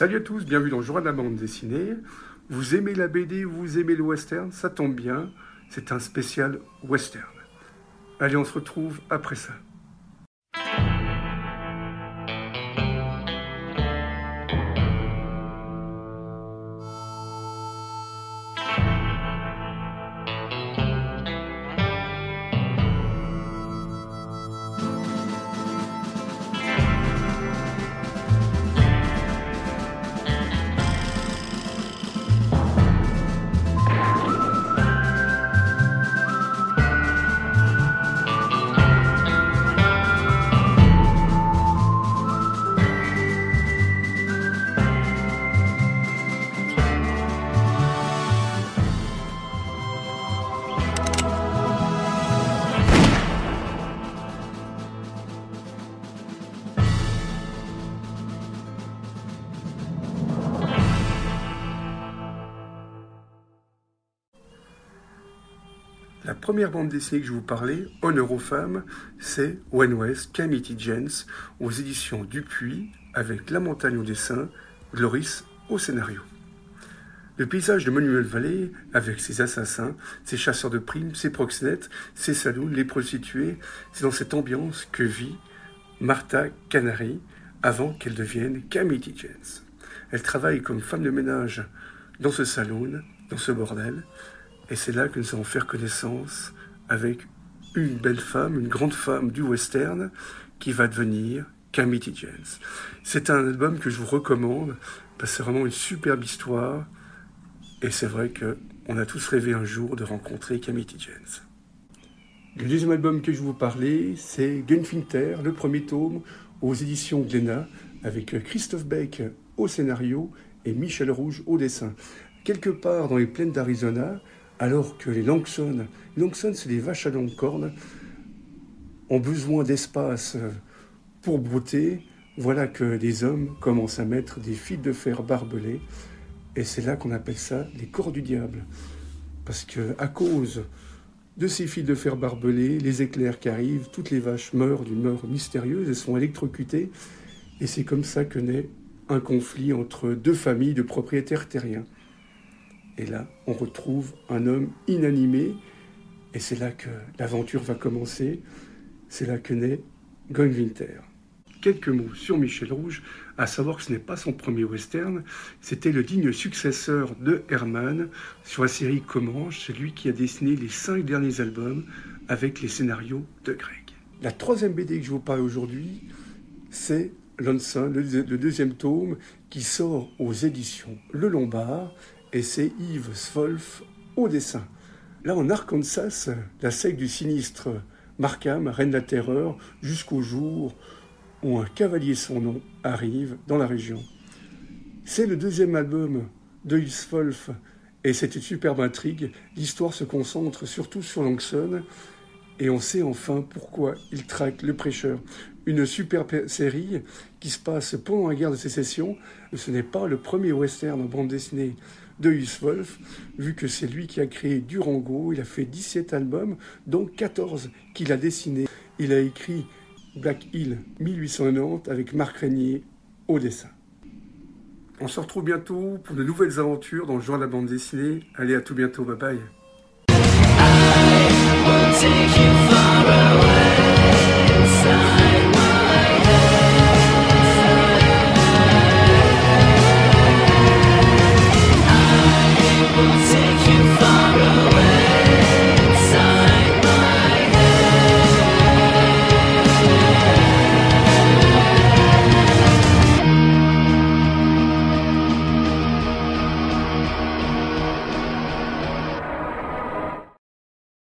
Salut à tous, bienvenue dans Journal de la bande dessinée. Vous aimez la BD, vous aimez le western, ça tombe bien, c'est un spécial western. Allez, on se retrouve après ça. La première bande dessinée que je vous parlais, Honneur aux femmes, c'est Wen West, Calamity Jane, aux éditions Dupuis, avec La Montagne au dessin, Gloris au scénario. Le paysage de Monument Valley, avec ses assassins, ses chasseurs de primes, ses proxénètes, ses saloons, les prostituées, c'est dans cette ambiance que vit Martha Canary avant qu'elle devienne Calamity Jane. Elle travaille comme femme de ménage dans ce saloon, dans ce bordel, et c'est là que nous allons faire connaissance avec une belle femme, une grande femme du western qui va devenir Calamity Jane. C'est un album que je vous recommande parce que c'est vraiment une superbe histoire et c'est vrai qu'on a tous rêvé un jour de rencontrer Calamity Jane. Le deuxième album que je vais vous parler, c'est Gunfinter, le premier tome aux éditions Glénat avec Christophe Beck au scénario et Michel Rouge au dessin. Quelque part dans les plaines d'Arizona, alors que les Langsson, c'est des vaches à longue cornes, ont besoin d'espace pour brouter, voilà que les hommes commencent à mettre des fils de fer barbelés, et c'est là qu'on appelle ça les corps du diable. Parce qu'à cause de ces fils de fer barbelés, les éclairs qui arrivent, toutes les vaches meurent d'une mort mystérieuse, elles sont électrocutées, et c'est comme ça que naît un conflit entre deux familles de propriétaires terriens. Et là, on retrouve un homme inanimé, et c'est là que l'aventure va commencer, c'est là que naît Gunfinter. Quelques mots sur Michel Rouge, à savoir que ce n'est pas son premier western, c'était le digne successeur de Herman sur la série Comanche, celui qui a dessiné les 5 derniers albums avec les scénarios de Greg. La troisième BD que je vous parle aujourd'hui, c'est Langsson, le deuxième tome qui sort aux éditions Le Lombard, et c'est Yves Swolf au dessin. Là, en Arkansas, la secte du sinistre Markham règne la terreur jusqu'au jour où un cavalier sans nom arrive dans la région. C'est le deuxième album de Yves Swolf et c'est une superbe intrigue. L'histoire se concentre surtout sur Langsson et on sait enfin pourquoi il traque le prêcheur. Une superbe série qui se passe pendant la guerre de sécession. Ce n'est pas le premier western en bande dessinée de Yves Swolf, vu que c'est lui qui a créé Durango. Il a fait 17 albums, dont 14 qu'il a dessinés. Il a écrit Black Hill 1890 avec Marc Régnier au dessin. On se retrouve bientôt pour de nouvelles aventures dans le genre de la bande dessinée. Allez, à tout bientôt, bye bye.